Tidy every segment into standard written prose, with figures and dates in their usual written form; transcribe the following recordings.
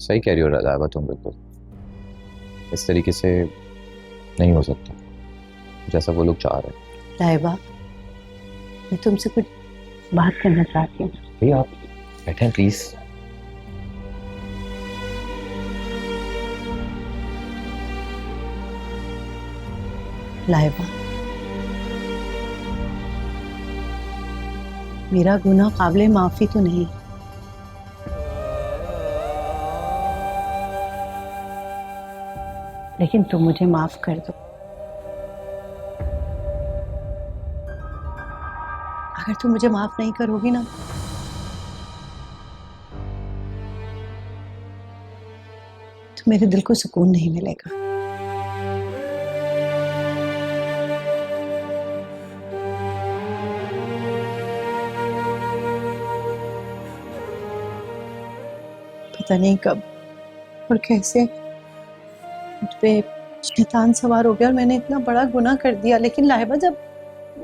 सही कह रही हो राधा, तुम बिल्कुल इस तरीके से नहीं हो सकता जैसा वो लोग चाह रहे हैं। लाइबा, मैं तुमसे कुछ बात करना चाहती हूँ। भैया आप बैठें प्लीज। लाइबा, मेरा गुनाह काबिले माफी तो नहीं, लेकिन तुम मुझे माफ कर दो। अगर तुम मुझे माफ नहीं करोगी ना, तो मेरे दिल को सुकून नहीं मिलेगा। पता नहीं कब और कैसे मुझ पे शैतान सवार हो गया और मैंने इतना बड़ा गुनाह कर दिया। लेकिन लाहिबा, जब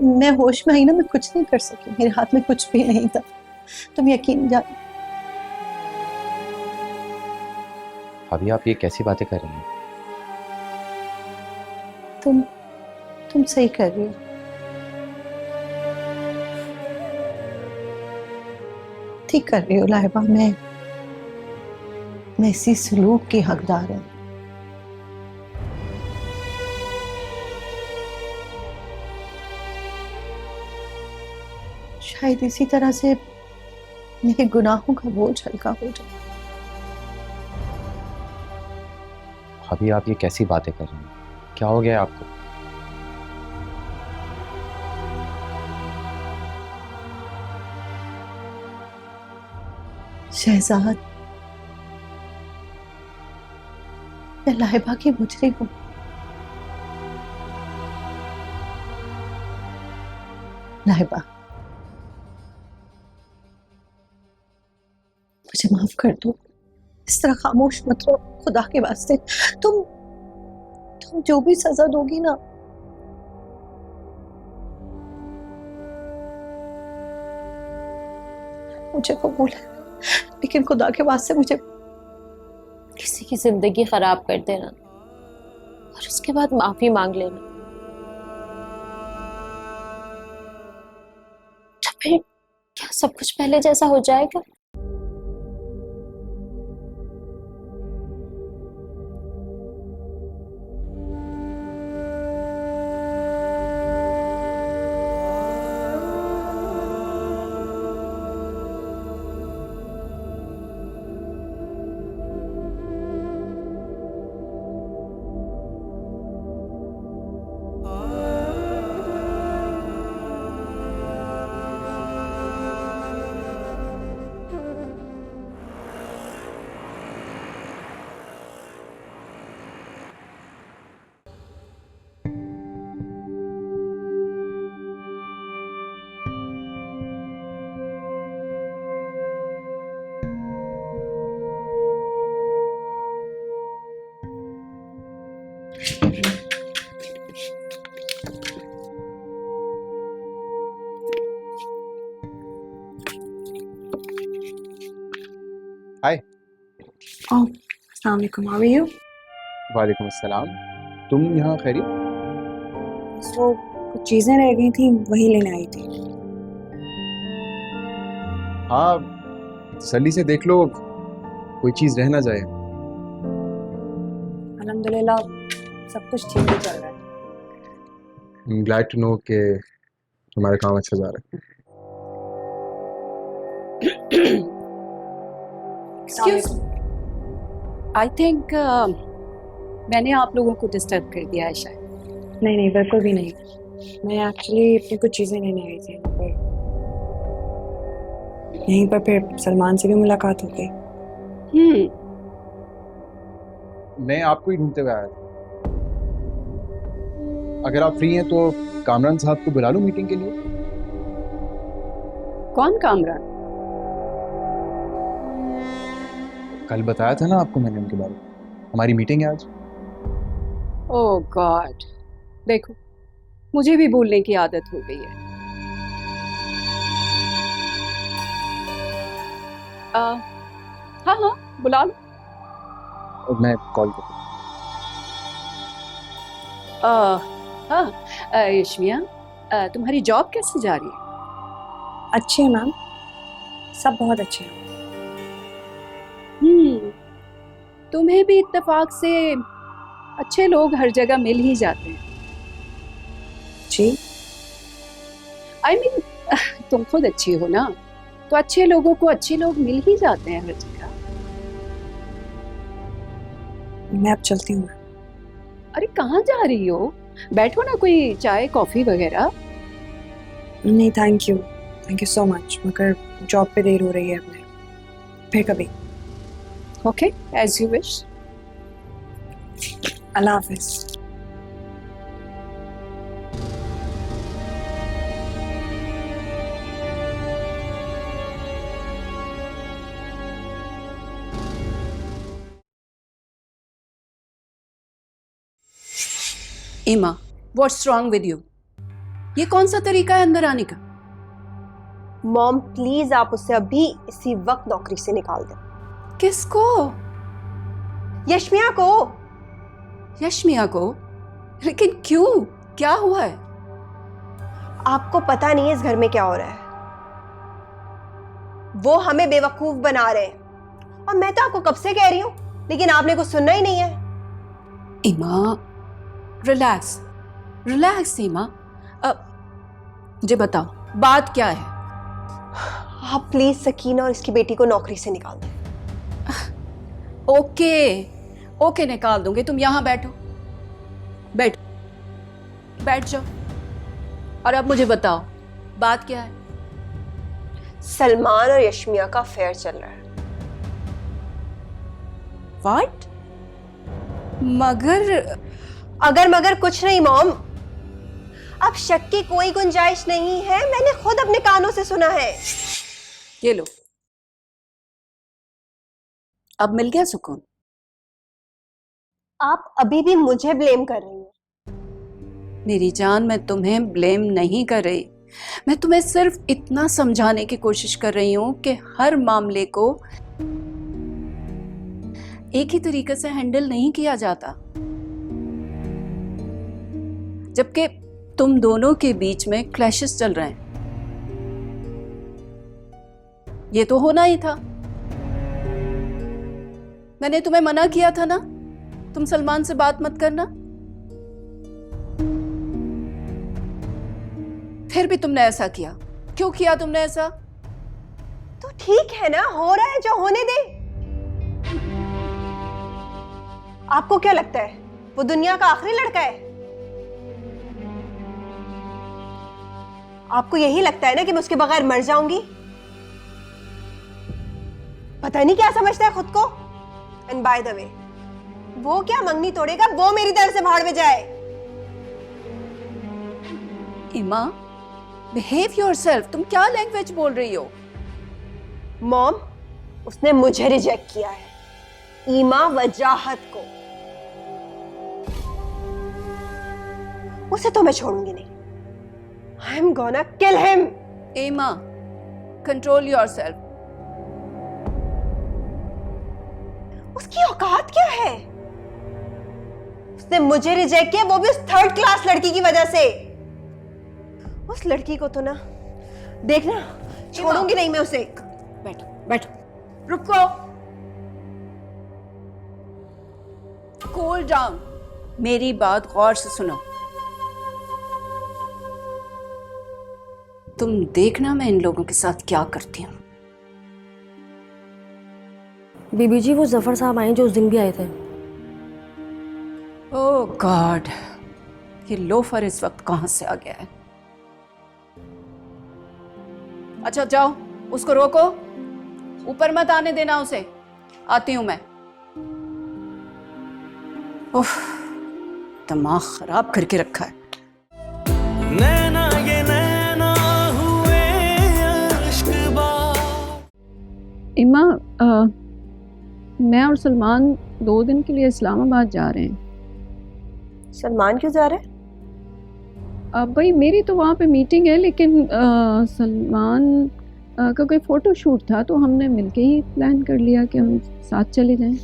मैं होश में आई ना, मैं कुछ नहीं कर सकी, मेरे हाथ में कुछ भी नहीं था। तुम यकीन जान। भाभी आप ये कैसी बातें कर रही हैं? तुम सही कर रही हो। ठीक कर रही हो लाहिबा। मैं इसी सलूक की हकदार हूँ। शायद इसी तरह से मेरे गुनाहों का बोझ हल्का हो जाए। भाभी आप ये कैसी बातें कर रही हैं? क्या हो गया है आपको? शहजाद, मैं लाहिबा की मुजरी हूँ। लाहिबा, मुझे माफ कर दो। इस तरह खामोश मत रहो, खुदा के वास्ते। तुम जो भी सजा दोगी ना, मुझे कबूल है, लेकिन खुदा के वास्ते मुझे किसी की जिंदगी खराब कर देना और उसके बाद माफी मांग लेना, तो फिर क्या सब कुछ पहले जैसा हो जाएगा? हाय। अस्सलाम वालेकुम, हाउ आर यू? वालेकुम अस्सलाम। तुम यहाँ खैरियत? तो कुछ चीज़ें रह गई थी, वही लेने आई थी। हाँ, तसल्ली से देख लो, कोई चीज़ रह ना जाए। अल्हम्दुलिल्लाह सब कुछ ठीक ही चल रहा है। I am glad to know कि तुम्हारा काम अच्छा जा रहा है। Excuse me. I think मैंने आप लोगों को डिस्टर्ब कर दिया है शायद। नहीं बिल्कुल भी नहीं। मैं एक्चुअली अपनी कुछ चीज़ें लेने आई थी यहाँ पर। यहीं पर फिर सलमान से भी मुलाकात हो गई। मैं आपको ही ढूंढते हुए आया था। अगर आप फ्री हैं तो कामरान साहब को बुला लूं मीटिंग के लिए। कौन कामरान? कल बताया था ना आपको मैंने उनके बारे में। हमारी मीटिंग है आज। ओह गॉड, देखो मुझे भी भूलने की आदत हो गई है। हाँ बुला लो। मैं कॉल करूँ? हाँ यशमिया, तुम्हारी जॉब कैसे जा रही है? अच्छे हैं मैम, सब बहुत अच्छे हैं। तुम्हें भी इत्तेफाक से अच्छे लोग हर जगह मिल ही जाते हैं। जी आई मीन तुम खुद अच्छी हो ना, तो अच्छे लोगों को अच्छे लोग मिल ही जाते हैं हर जगह। मैं अब चलती हूँ। अरे कहाँ जा रही हो? बैठो ना, कोई चाय कॉफी वगैरह। नहीं थैंक यू सो मच, मगर जॉब पे देर हो रही है अपने, फिर कभी। Okay, as you wish. अल्लाह हाफिज। इमा, व्हाट्स रॉन्ग विद यू? ये कौन सा तरीका है अंदर आने का? मॉम प्लीज आप उसे अभी इसी वक्त नौकरी से निकाल दें। किसको? यशमिया को। यशमिया को? लेकिन क्यों, क्या हुआ है? आपको पता नहीं है इस घर में क्या हो रहा है। वो हमें बेवकूफ बना रहे हैं और मैं तो आपको कब से कह रही हूं, लेकिन आपने कुछ सुनना ही नहीं है। इमा रिलैक्स रिलैक्स। इमा मुझे बताओ बात क्या है? आप प्लीज सकीना और इसकी बेटी को नौकरी से निकाल दें। ओके ओके, निकाल दूंगी। तुम यहां बैठो, बैठ जाओ। और अब मुझे बताओ बात क्या है? सलमान और यशमिया का अफेयर चल रहा है। व्हाट? मगर अगर मगर कुछ नहीं मॉम, अब शक की कोई गुंजाइश नहीं है। मैंने खुद अपने कानों से सुना है। ये लो, अब मिल गया सुकून। आप अभी भी मुझे ब्लेम कर रही हैं। मेरी जान, मैं तुम्हें ब्लेम नहीं कर रही। मैं तुम्हें सिर्फ इतना समझाने की कोशिश कर रही हूं कि हर मामले को एक ही तरीके से हैंडल नहीं किया जाता। जबकि तुम दोनों के बीच में क्लैशेस चल रहे हैं, ये तो होना ही था। मैंने तुम्हें मना किया था ना, तुम सलमान से बात मत करना। फिर भी तुमने ऐसा किया। क्यों किया तुमने ऐसा? तो ठीक है ना, हो रहा है जो होने दे। आपको क्या लगता है वो दुनिया का आखिरी लड़का है? आपको यही लगता है ना कि मैं उसके बगैर मर जाऊंगी? पता नहीं क्या समझता है खुद को। एंड बाय द वे, वो क्या मंगनी तोड़ेगा, वो मेरी तरफ से भाड़ में जाए। इमा, बिहेव योरसेल्फ। तुम क्या लैंग्वेज बोल रही हो? मॉम, उसने मुझे रिजेक्ट किया है, ईमा वजाहत को। उसे तो मैं छोड़ूंगी नहीं। I am gonna kill him. इमा, कंट्रोल योरसेल्फ। उसकी औकात क्या है? उसने मुझे रिजेक्ट किया, वो भी उस थर्ड क्लास लड़की की वजह से। उस लड़की को तो ना देखना, छोड़ूंगी नहीं मैं उसे। बैठो, रुको, कूल डाउन। मेरी बात गौर से सुनो। तुम देखना मैं इन लोगों के साथ क्या करती हूँ। बीबी जी, वो जफर साहब आए जो उस दिन भी आए थे। ओह गॉड, ये लोफर इस वक्त कहां से आ गया है? अच्छा जाओ, उसको रोको, ऊपर मत आने देना उसे। आती हूं मैं। उफ, दिमाग खराब करके रखा है। नैना ये नैना हुए अश्क बार। इमा, मैं और सलमान 2 दिन के लिए इस्लामाबाद जा रहे हैं। सलमान क्यों जा रहा है? अब भाई मेरी तो वहाँ पे मीटिंग है, लेकिन सलमान का कोई फोटो शूट था, तो हमने मिलके ही प्लान कर लिया कि हम साथ चले जाएं।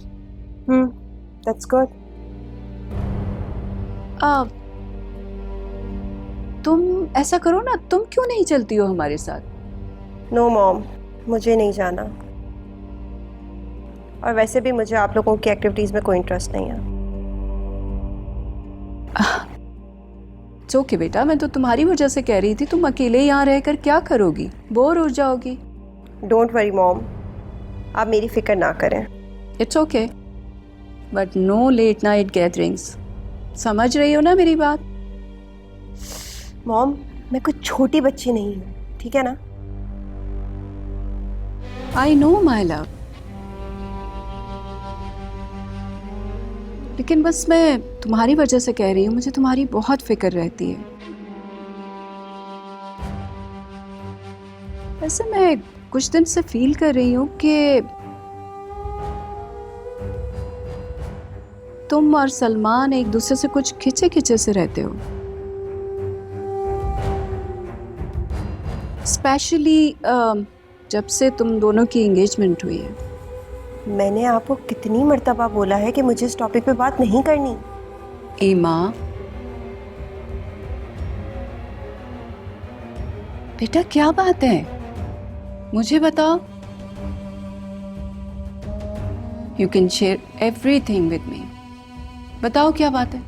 That's good. तुम ऐसा करो ना, तुम क्यों नहीं चलती हो हमारे साथ? नो मॉम, मुझे नहीं जाना, और वैसे भी मुझे आप लोगों की एक्टिविटीज में कोई इंटरेस्ट नहीं है। ओके बेटा, मैं तो तुम्हारी वजह से कह रही थी, तुम अकेले यहाँ रहकर क्या करोगी, बोर हो जाओगी। डोंट वरी मॉम, आप मेरी फिक्र ना करें। It's okay, but no late night gatherings. समझ रही हो ना मेरी बात? मॉम, मैं कुछ छोटी बच्ची नहीं हूँ, ठीक है ना? आई नो माय लव, लेकिन बस मैं तुम्हारी वजह से कह रही हूँ, मुझे तुम्हारी बहुत फिक्र रहती है। वैसे मैं कुछ दिन से फील कर रही हूँ कि तुम और सलमान एक दूसरे से कुछ खिंचे खिंचे से रहते हो, स्पेशली जब से तुम दोनों की एंगेजमेंट हुई है। मैंने आपको कितनी मर्तबा बोला है कि मुझे इस टॉपिक पे बात नहीं करनी। ईमा, बेटा क्या बात है, मुझे बताओ। You can share everything with me. बताओ क्या बात है।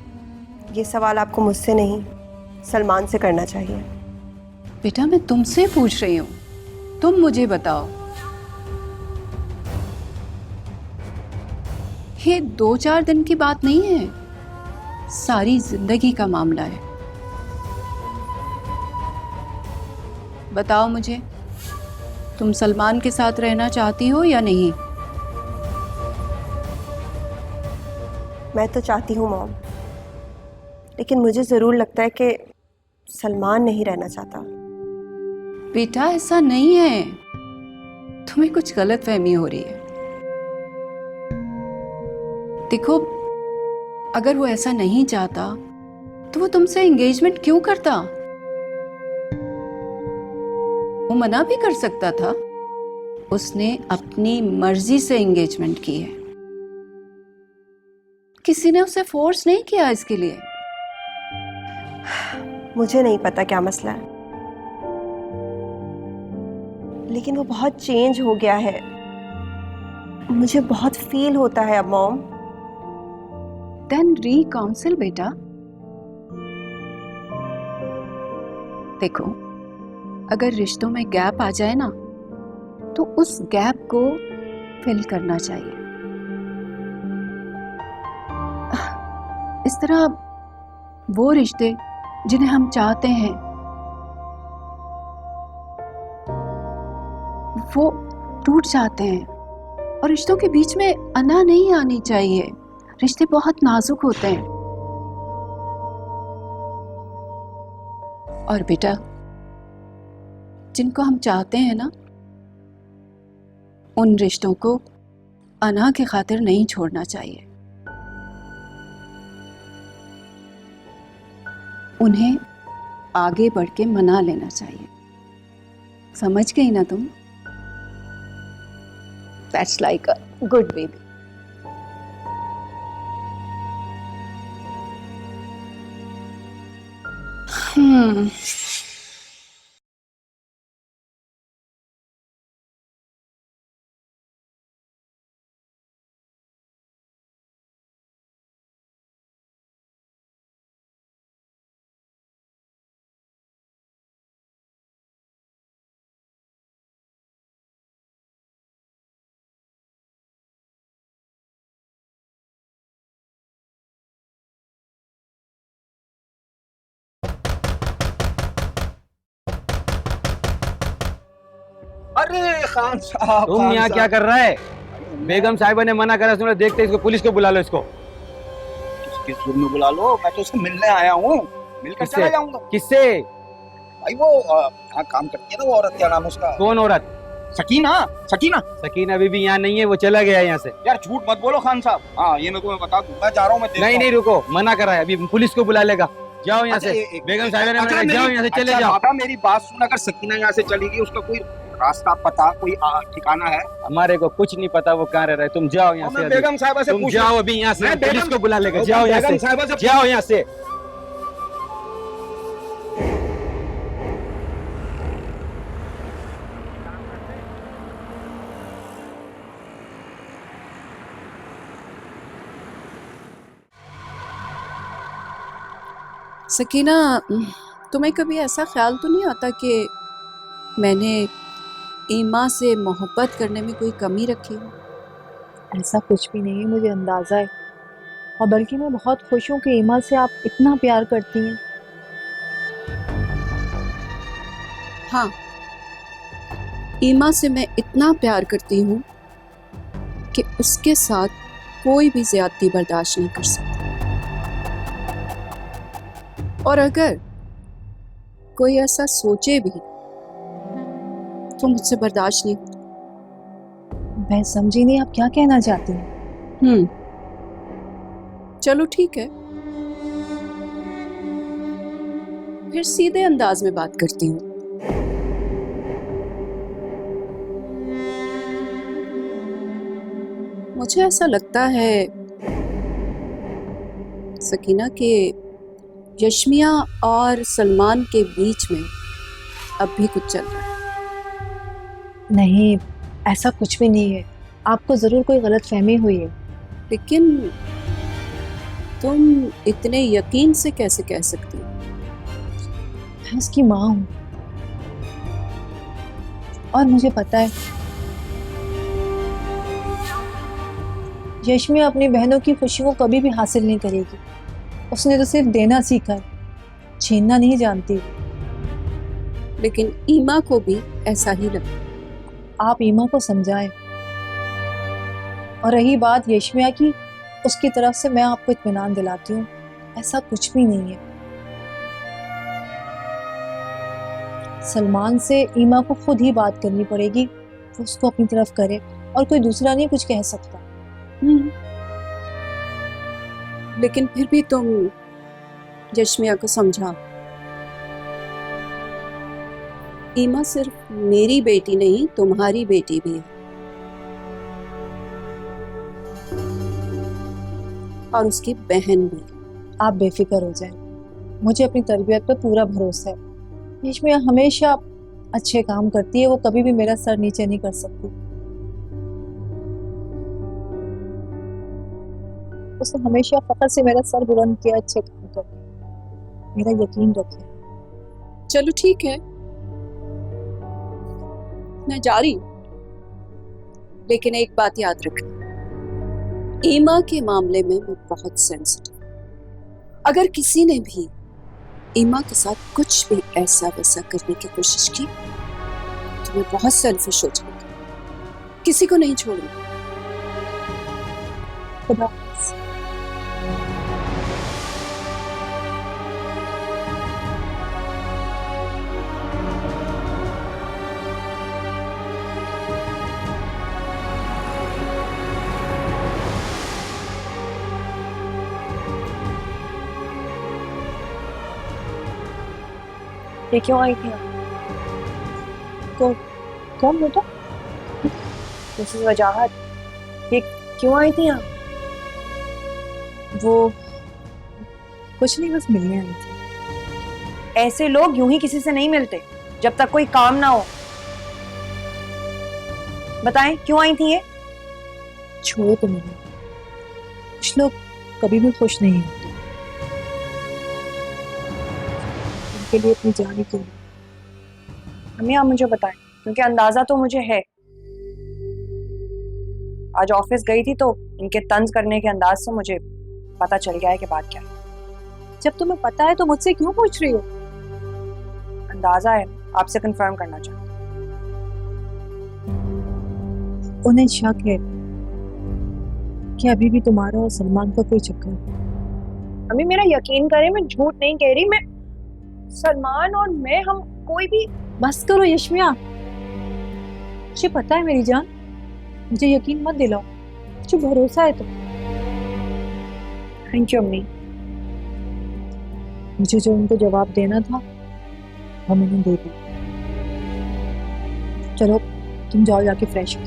ये सवाल आपको मुझसे नहीं, सलमान से करना चाहिए। बेटा मैं तुमसे पूछ रही हूँ, तुम मुझे बताओ। ये 2-4 दिन की बात नहीं है, सारी जिंदगी का मामला है। बताओ मुझे, तुम सलमान के साथ रहना चाहती हो या नहीं? मैं तो चाहती हूँ मॉम, लेकिन मुझे ज़रूर लगता है कि सलमान नहीं रहना चाहता। बेटा ऐसा नहीं है, तुम्हें कुछ गलतफहमी हो रही है। देखो, अगर वो ऐसा नहीं चाहता तो वो तुमसे एंगेजमेंट क्यों करता? वो मना भी कर सकता था। उसने अपनी मर्जी से एंगेजमेंट की है, किसी ने उसे फोर्स नहीं किया इसके लिए। मुझे नहीं पता क्या मसला है, लेकिन वो बहुत चेंज हो गया है, मुझे बहुत फील होता है अब मॉम। देन री-काउंसिल बेटा। देखो, अगर रिश्तों में गैप आ जाए ना, तो उस गैप को फिल करना चाहिए। इस तरह वो रिश्ते जिन्हें हम चाहते हैं वो टूट जाते हैं, और रिश्तों के बीच में अना नहीं आनी चाहिए। रिश्ते बहुत नाजुक होते हैं। और बेटा, जिनको हम चाहते हैं ना, उन रिश्तों को अना के खातिर नहीं छोड़ना चाहिए। उन्हें आगे बढ़ के मना लेना चाहिए। समझ गई ना तुम? That's like a good baby. अरे खान साहब, तुम यहाँ क्या कर रहा है? बेगम साहिबा ने मना करा, तुमने देखते इसको पुलिस को बुला लो। इसको किस जुर्म में बुला लो? मैं तो उससे मिलने आया हूँ, मिलकर चला जाऊंगा। किससे? भाई वो यहाँ काम करती है ना, वो औरत, क्या नाम उसका? कौन औरत? सकीना। सकीना सकीना अभी भी यहाँ नहीं है, वो चला गया यहाँ से। यार झूठ मत बोलो खान साहब। हाँ, ये मैं तुम्हें बता दूं, मैं जा रहा हूँ। मैं नहीं रुको, मना करा है, अभी पुलिस को बुला लेगा। जाओ यहाँ से। बेगम साहिबा ने मना, जाओ यहाँ से, चले जाओ। बाबा मेरी बात सुन, अगर सकीना यहाँ से चली गई, उसका कोई रास्ता पता कोई ठिकाना है? हमारे को कुछ नहीं पता वो कहाँ रह रहे, तुम जाओ यहाँ मैं से। बेगम साहिबा से तुम पूछ जाओ अभी यहाँ से, मैं पुलिस बेगम- को बुला लेकर मैं जाओ यहाँ बेगम से, साहिबा से जाओ यहाँ से। सकीना, तुम्हें कभी ऐसा ख्याल तो नहीं आता कि मैंने ईमा से मोहब्बत करने में कोई कमी रखी हो? ऐसा कुछ भी नहीं है, मुझे अंदाज़ा है। और बल्कि मैं बहुत खुश हूँ कि ईमा से आप इतना प्यार करती हैं। हाँ, ईमा से मैं इतना प्यार करती हूँ कि उसके साथ कोई भी ज्यादती बर्दाश्त नहीं कर सकता। और अगर कोई ऐसा सोचे भी तो मुझसे बर्दाश्त नहीं होता। मैं समझी नहीं आप क्या कहना चाहती हैं। चलो ठीक है, फिर सीधे अंदाज में बात करती हूँ। मुझे ऐसा लगता है सकीना कि यशमिया और सलमान के बीच में अब भी कुछ चल रहा है। नहीं, ऐसा कुछ भी नहीं है। आपको ज़रूर कोई गलतफहमी हुई है। लेकिन तुम इतने यकीन से कैसे कह सकती हो? मैं उसकी माँ हूँ और मुझे पता है यशमिया अपनी बहनों की खुशी को कभी भी हासिल नहीं करेगी। उसने तो सिर्फ देना सीखा है, छीनना नहीं जानती। लेकिन ईमा को भी ऐसा ही लगता। आप ईमा को समझाएं। और रही बात यशमिया की, उसकी तरफ से मैं आपको इत्मीनान दिलाती हूँ, ऐसा कुछ भी नहीं है। सलमान से ईमा को खुद ही बात करनी पड़ेगी, वो उसको अपनी तरफ करे और कोई दूसरा नहीं कुछ कह सकता। लेकिन फिर भी तुम यशमिया को समझा। ईमा सिर्फ मेरी बेटी नहीं, तुम्हारी बेटी भी है। और उसकी बहन भी। आप बेफिक्र हो जाएं, मुझे अपनी तरबियत पर पूरा भरोसा है। यशमिया हमेशा अच्छे काम करती है, वो कभी भी मेरा सर नीचे नहीं कर सकती। उसने हमेशा फख्र से मेरा सर बुलंद किया अच्छे काम करके। मेरा यकीन रखिए। चलो ठीक है, मैं जा रही हूं, लेकिन एक बात याद रखना, ईमा के मामले में मैं बहुत सेंसिटिव। अगर किसी ने भी ईमा के साथ कुछ भी ऐसा वैसा करने की कोशिश की तो मैं बहुत सेल्फिश हो जाऊंगी, किसी को नहीं छोड़ूंगी। खुदा ये क्यों आई थी? कौन बेटा? मिसेस वजाहत, ये क्यों आई थी यहाँ? वो कुछ नहीं, बस मिलने आई थी। ऐसे लोग यूं ही किसी से नहीं मिलते जब तक कोई काम ना हो। बताएं क्यों आई थी ये? छोड़ो तो मुझे, कुछ लोग कभी भी खुश नहीं होते, उनके लिए अपनी जान ही क्यों। अम्मी आप मुझे बताएं, क्योंकि अंदाजा तो मुझे है। आज ऑफिस गई थी तो इनके तंज करने के अंदाज से मुझे पता चल गया है कि बात क्या है। जब तुम्हें पता है तो मुझसे क्यों पूछ रही हो? अंदाजा है, आपसे कंफर्म करना चाहती हूँ। उन्हें शक है कि अभी भी तुम्हारा और सलमान का कोई चक्कर है। अम्मी मेरा यकीन करें, मैं झूठ नहीं कह रही। मैं सलमान और मैं, हम कोई भी। बस करो यशमिया, मुझे पता है मेरी जान, मुझे यकीन मत दिलाओ, मुझे भरोसा है। तो थैंक यू अम्मी। मुझे जो उनको जवाब देना था वो मैंने दे दिया। चलो तुम जाओ जाके फ्रेश हो।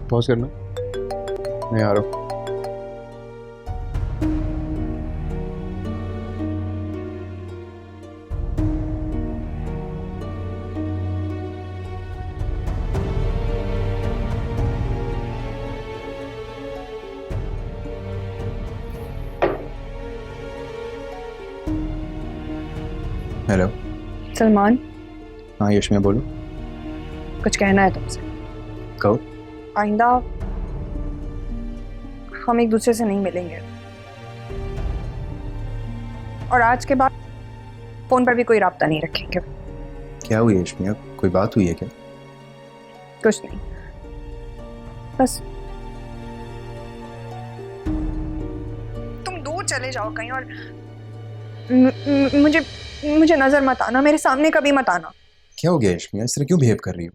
पॉज करना, मैं आ रहा हूँ। हेलो सलमान, हाँ यश, मैं बोलूँ? कुछ कहना है तुमसे। कहो। आइंदा हम एक दूसरे से नहीं मिलेंगे, और आज के बाद फोन पर भी कोई राब्ता नहीं रखेंगे। क्या हुई यशमिया, कोई बात हुई है क्या? कुछ नहीं, बस तुम दूर चले जाओ कहीं, और मुझे नजर मत आना, मेरे सामने कभी मत आना। क्या हो गया यशमिया, इस तरह क्यों बिहेव कर रही हो?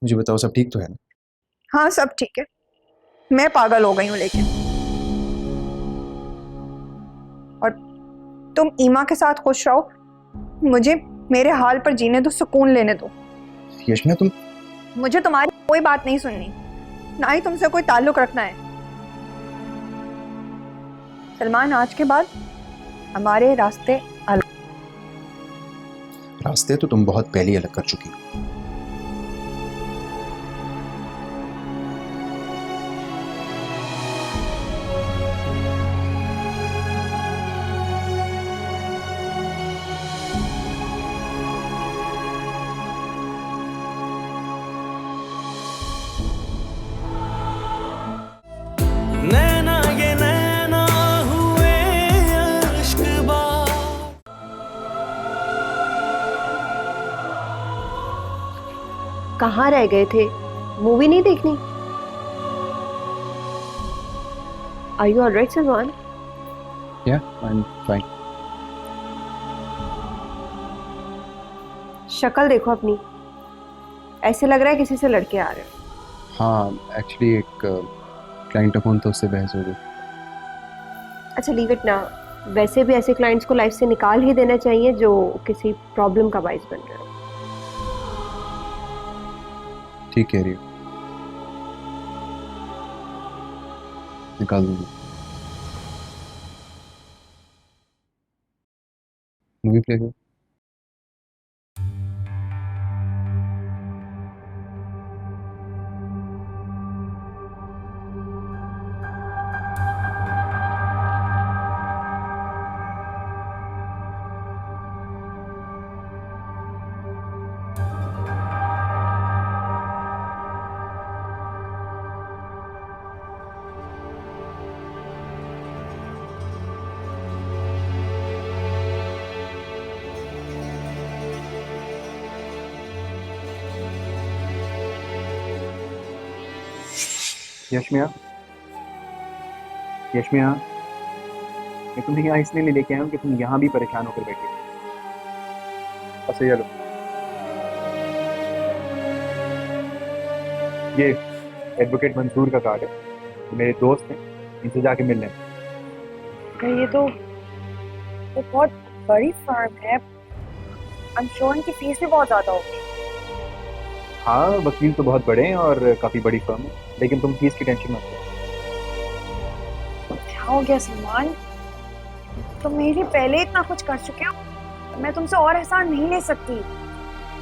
मुझे बताओ, सब ठीक तो है ना? हाँ सब ठीक है, मैं पागल हो गई हूँ लेकिन, और तुम ईमा के साथ खुश रहो, मुझे मेरे हाल पर जीने दो, सुकून लेने दो। यशमिया तुम, मुझे तुम्हारी कोई बात नहीं सुननी, ना ही तुमसे कोई ताल्लुक रखना है। सलमान, आज के बाद हमारे रास्ते अलग। रास्ते तो तुम बहुत पहले अलग कर चुकी हो। नैना ये नैना हुए अश्क बार। कहाँ रह गए थे? मूवी नहीं देखनी? Are you alright, Salman? Yeah, I'm fine. शक्ल देखो अपनी, ऐसे लग रहा है किसी से लड़के आ रहे हो। हाँ, एक्चुअली एक क्लाइंट का फोन, तो उससे बहस हो गई। अच्छा लीव इट ना, वैसे भी ऐसे क्लाइंट्स को लाइफ से निकाल ही देना चाहिए जो किसी प्रॉब्लम का बाइस बन रहे हो। ठीक कह रही हो, निकाल दूंगी। मूवी प्ले करो। यशमिया, यशमिया, मैं तुम्हें यहाँ इसलिए नहीं लेके आया हूँ कि तुम यहाँ भी परेशान होकर बैठे हो। अच्छा चलो, ये एडवोकेट मंसूर का कार्ड है, ये मेरे दोस्त हैं, इनसे जाके मिल लें। ये तो बहुत बड़ी फर्म है, आई एम श्योर इनकी फीस भी बहुत ज्यादा होगी। हाँ, वकील तो बहुत बड़े हैं और काफ़ी बड़ी फर्म है, लेकिन तुम फीस की टेंशन मत लो। क्या हो गया सलमान, तुम मेरे लिए पहले इतना कुछ कर चुके हो, मैं तुमसे और एहसान नहीं ले सकती।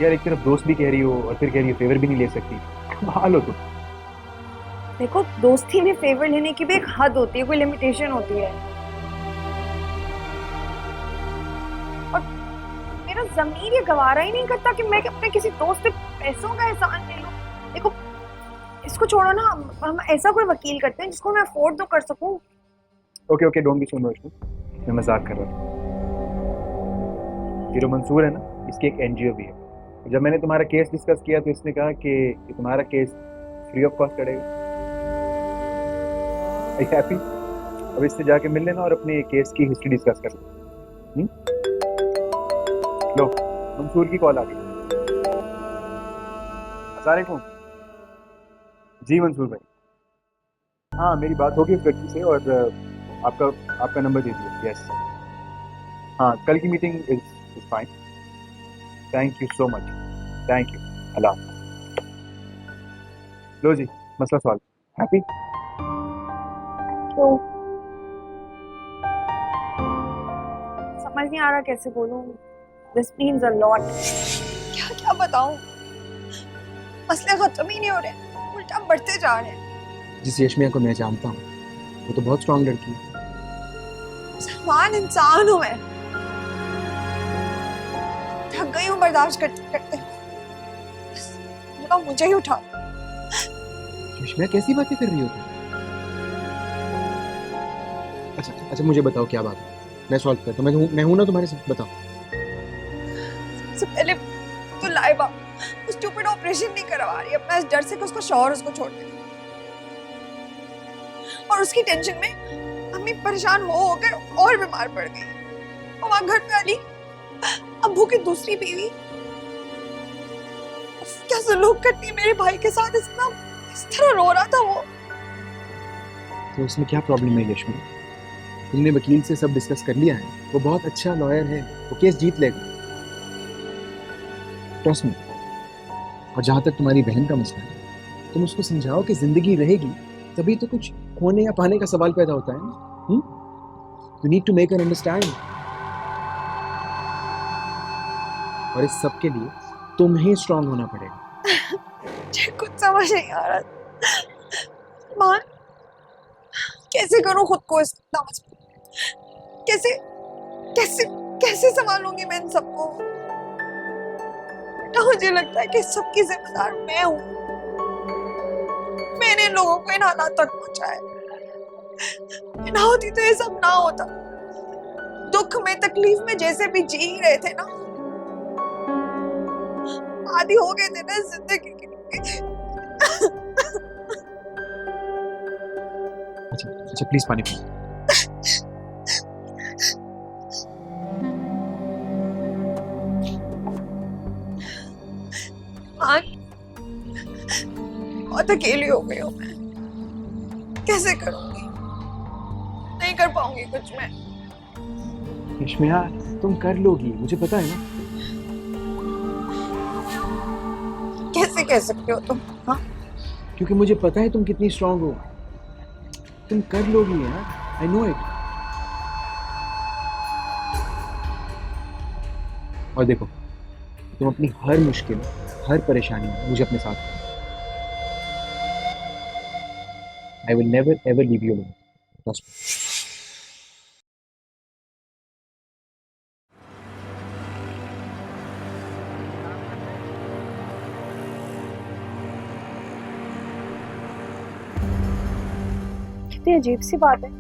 यार, एक तरफ दोस्त भी कह रही हो और फिर कह रही हो फेवर भी नहीं ले सकती, कमाल हो तुम। देखो, दोस्ती में फेवर लेने की भी एक हद होती है, कोई लिमिटेशन होती है। जमीर ये गवारा ही नहीं करता कि मैं अपने किसी दोस्त से पैसों का एहसान ले लूं। देखो इसको छोड़ो ना, हम ऐसा कोई वकील करते हैं जिसको मैं अफोर्ड तो कर सकूं। Okay okay, don't be so emotional, मैं मजाक कर रहा था। ये जो मंसूर है ना, इसकी एक एनजीओ भी है। जब मैंने तुम्हारा केस डिस्कस किया तो इसने कहा कि ये तुम्हारा केस फ्री ऑफ कॉस्ट करेगा। हैप्पी? अब इससे जाके मिल लेना और अपने केस की हिस्ट्री डिस्कस कर लेना। लो, मंसूर की कॉल आ गई। अस्सलाम वालेकुम। जी मंसूर भाई, हाँ मेरी बात होगी उस लड़की से और आपका नंबर दे दिया। यस हाँ, कल की meeting is fine. Thank you so much, thank you, अल्लाह। लो जी, मसला सॉल्व। हैप्पी? तो समझ नहीं आ रहा कैसे बोलूं। This means a lot. क्या क्या बताऊं, मसले खत्म ही नहीं हो रहे, उल्टा बढ़ते जा रहे हैं। जिस यशमिया को मैं जानता हूँ वो तो बहुत स्ट्रांग लड़की है। सलमान इंसान हूं मैं, थक गई हूं बर्दाश्त करते करते। मुझे ही उठा। यशमिया कैसी बातें कर रही हो तुम? अच्छा मुझे बताओ क्या बात है, मैं सॉल्व करता हूँ। मैं हूं ना तुम्हारे साथ, बताओ। सबसे पहले तो लाइबा वो स्टूपिड ऑपरेशन नहीं करवा रही अपना, इस डर से कि उसका शौहर उसको छोड़ दे। और उसकी टेंशन में अम्मी परेशान हो होकर और बीमार पड़ गई। और वहां घर पे अली, अब्बू की दूसरी बीवी, क्या सलूक करती है मेरे भाई के साथ, इस तरह रो रहा था वो। तो उसमें क्या प्रॉब्लम है यशमिया? तुमने वकील से सब डिस्कस कर लिया है, वो बहुत अच्छा लॉयर है, वो केस जीत लेगा, ट्रस्ट मी। और जहाँ तक तुम्हारी बहन का मसला है, तुम उसको समझाओ कि जिंदगी रहेगी तभी तो कुछ खोने या पाने का सवाल पैदा होता है ना। You need to make her understand. और इस सब के लिए तुम्हें स्ट्रांग होना पड़ेगा। मुझे कुछ समझ नहीं आ रहा मान, कैसे करूं खुद को इतना मजबूत, कैसे कैसे कैसे संभालूंगी मैं इन सबको। बेटा मुझे लगता है कि सबकी जिम्मेदार मैं हूं, मैंने लोगों को इन हालात तक पहुंचाया। ना होती तो ये सब ना होता। दुख में तकलीफ में जैसे भी जी रहे थे ना, आदी हो गए थे ना जिंदगी के। अच्छा प्लीज पानी पी। बहुत अकेली हो गई हूँ मैं, कैसे करूंगी, नहीं कर पाऊंगी कुछ मैं। यशमिया तुम कर लोगी, मुझे पता है ना। कैसे कह सकते हो तुम? हाँ, क्योंकि मुझे पता है तुम कितनी स्ट्रांग हो, तुम कर लोगी यार, आई नो इट। और देखो तुम अपनी हर मुश्किल, हर परेशानी में मुझे अपने साथ, I will never ever leave you alone. Trust me. कितनी अजीब सी बात है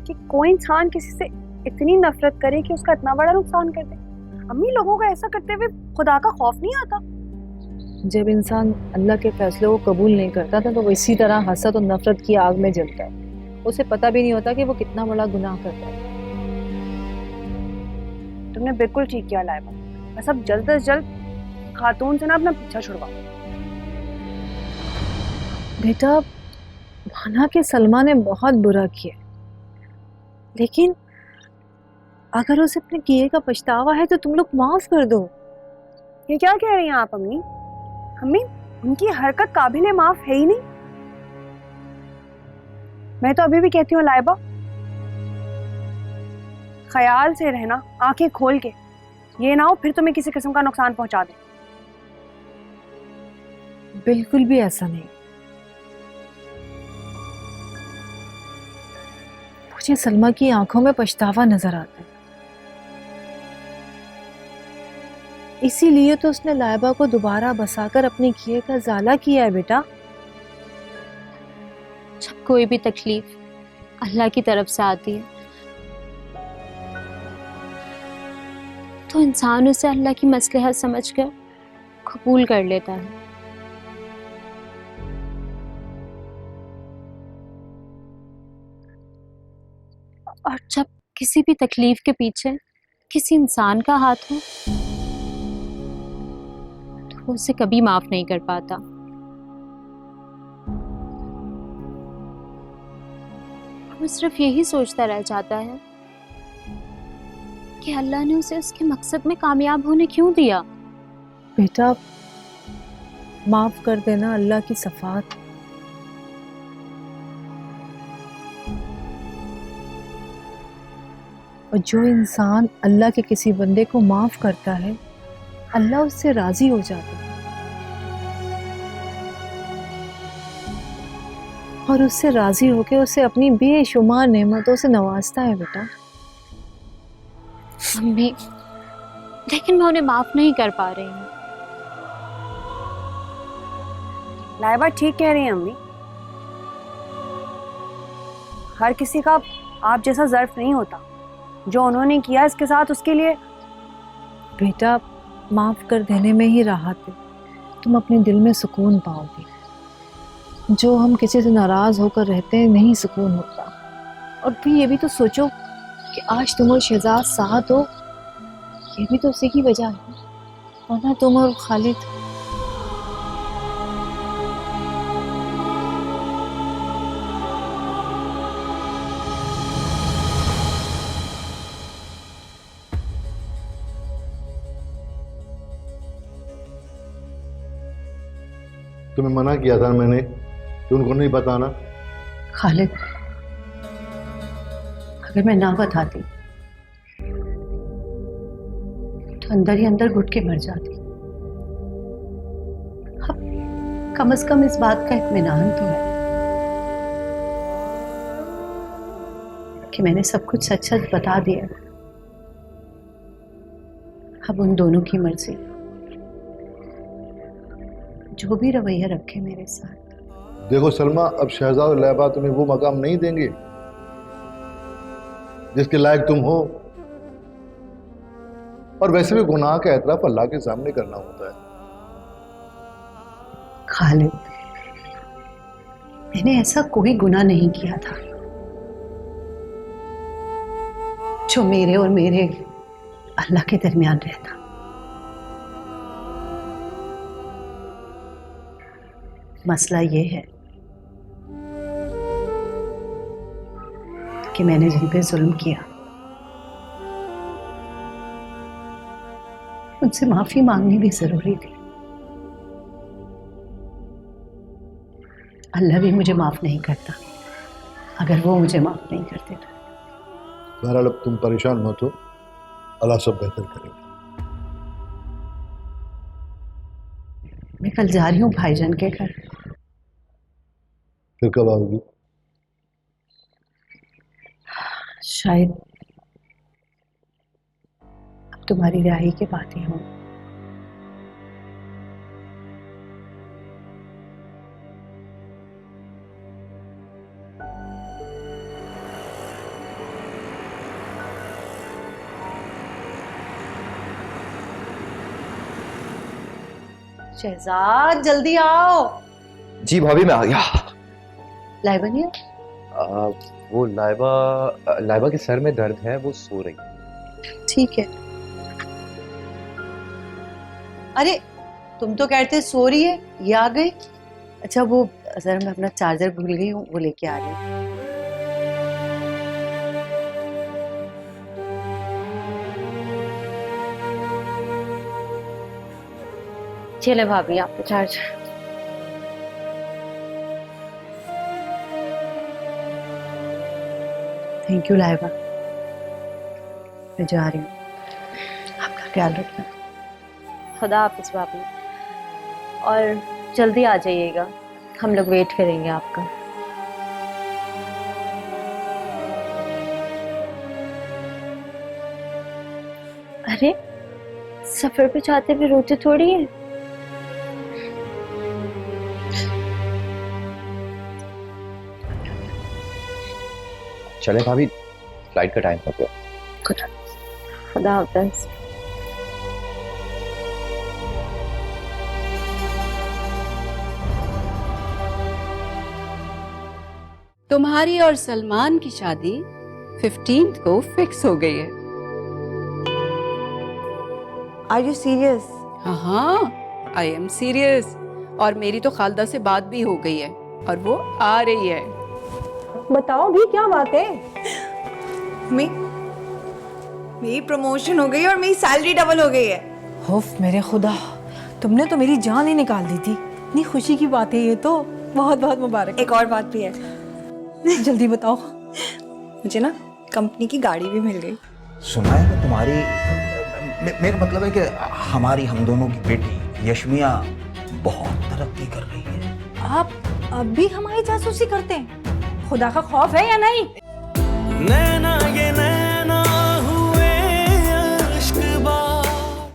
कि कोई इंसान किसी से इतनी नफरत करे कि उसका इतना बड़ा नुकसान कर दे। अम्मी लोगों का ऐसा करते हुए खुदा का खौफ नहीं आता? जब इंसान अल्लाह के फैसले को कबूल नहीं करता था तो वो इसी तरह हसद और नफरत की आग में जलता है। उसे पता भी नहीं होता कि वो कितना बड़ा गुनाह करता है। तुमने बिल्कुल ठीक किया लाइबा, बस अब जल्द से जल्द खातून से ना अपना पीछा छुड़वाओ। बेटा माना कि सलमा ने बहुत बुरा किया, लेकिन अगर उसे अपने किए का पछतावा है तो तुम लोग माफ कर दो। ये क्या कह रही हैं आप अम्मी? अम्मी उनकी हरकत काबिले माफ है ही नहीं। मैं तो अभी भी कहती हूँ लाइबा, ख्याल से रहना, आंखें खोल के, ये ना हो फिर तुम्हें किसी किस्म का नुकसान पहुंचा दे। बिल्कुल भी ऐसा नहीं। मुझे सलमा की आंखों में पछतावा नजर आता है। इसीलिए तो उसने लाइबा को दोबारा बसाकर अपने किए का जाला किया है बेटा। जब कोई भी तकलीफ अल्लाह की तरफ से आती है तो इंसान उसे अल्लाह की मसलहत समझकर कबूल कर लेता है। और जब किसी भी तकलीफ के पीछे किसी इंसान का हाथ हो तो वो उसे कभी माफ नहीं कर पाता। वो सिर्फ यही सोचता रह जाता है कि अल्लाह ने उसे उसके मकसद में कामयाब होने क्यों दिया। बेटा माफ कर देना अल्लाह की सफात। और जो इंसान अल्लाह के किसी बंदे को माफ करता है अल्लाह उससे राजी हो जाता है और उससे राजी होकर उसे अपनी बेशुमार नेमतों से नवाजता है बेटा। अम्मी, लेकिन मैं उन्हें माफ नहीं कर पा रही हूँ। लाइबा ठीक कह रही हैं अम्मी। हर किसी का आप जैसा ज़र्फ नहीं होता। जो उन्होंने किया इसके साथ उसके लिए। बेटा माफ कर देने में ही राहत है। तुम अपने दिल में सुकून पाओगे। जो हम किसी से नाराज होकर रहते हैं नहीं सुकून होता। और फिर ये भी तो सोचो कि आज तुम और शहजाद साथ हो, ये भी तो उसी की वजह है, वरना तुम और खालिद। तुम्हें मना किया था मैंने कि उनको नहीं बताना। खालिद, अगर मैं ना बताती तो अंदर ही अंदर घुट के मर जाती। अब कम से कम इस बात का इत्मीनान तो है कि मैंने सब कुछ सच सच बता दिया। अब उन दोनों की मर्जी, जो भी रवैया रखे मेरे साथ। देखो सलमा, अब शहजाद और लैबा तुम्हें वो मकाम नहीं देंगे जिसके लायक तुम हो। और वैसे भी गुनाह का एतराफ अल्लाह के सामने करना होता है। खालिद, मैंने ऐसा कोई गुनाह नहीं किया था जो मेरे और मेरे अल्लाह के दरमियान रहता। मसला ये है कि मैंने जिन पे जुल्म किया उनसे माफी मांगनी भी जरूरी थी। अल्लाह भी मुझे माफ नहीं करता अगर वो मुझे माफ नहीं करते तो। बहरहाल अब तुम परेशान मत हो, अल्लाह सब बेहतर करेगा। मैं कल जा रही हूँ भाईजान के घर। फिर कब आओगी? शायद अब तुम्हारी रिहाई के बाद ही हूँ। शहजाद जल्दी आओ। जी भाभी मैं आ गया। लाइबा नहीं है? वो लाइबा के सर में दर्द है, वो सो रही है। ठीक है। अरे तुम तो कहते सो रही है, ये आ गई। अच्छा वो जरा मैं अपना चार्जर भूल गई हूँ, वो लेके आ रही हूँ। चले भाभी आपको चार्जर। थैंक यू लाइबा, मैं जा रही हूँ, आपका ख्याल रखना। खुदा हाफिज भाभी, और जल्दी आ जाइएगा, हम लोग वेट करेंगे आपका। अरे सफर पे जाते हुए रोते थोड़ी है। चले भाभी, फ्लाइट का टाइम हो गया। खुदा हाफिज। तुम्हारी और सलमान की शादी 15th को फिक्स हो गई है। Are you serious? हाँ, आई एम सीरियस। और मेरी तो खालदा से बात भी हो गई है और वो आ रही है। बताओ भी, क्या बात है? मेरी प्रमोशन हो गई और मेरी सैलरी डबल हो गई है। हुफ मेरे खुदा, तुमने तो मेरी जान ही निकाल दी थी। इतनी खुशी की बात है ये तो, बहुत बहुत मुबारक। एक और बात भी है। जल्दी बताओ। मुझे ना कंपनी की गाड़ी भी मिल गई। सुना है कि तुम्हारी, मेरा मतलब है कि हमारी, हम दोनों की बेटी यशमिया बहुत तरक्की कर रही है। आप अब भी हमारी जासूसी करते हैं? खुदा का खौफ है या नहीं? नैना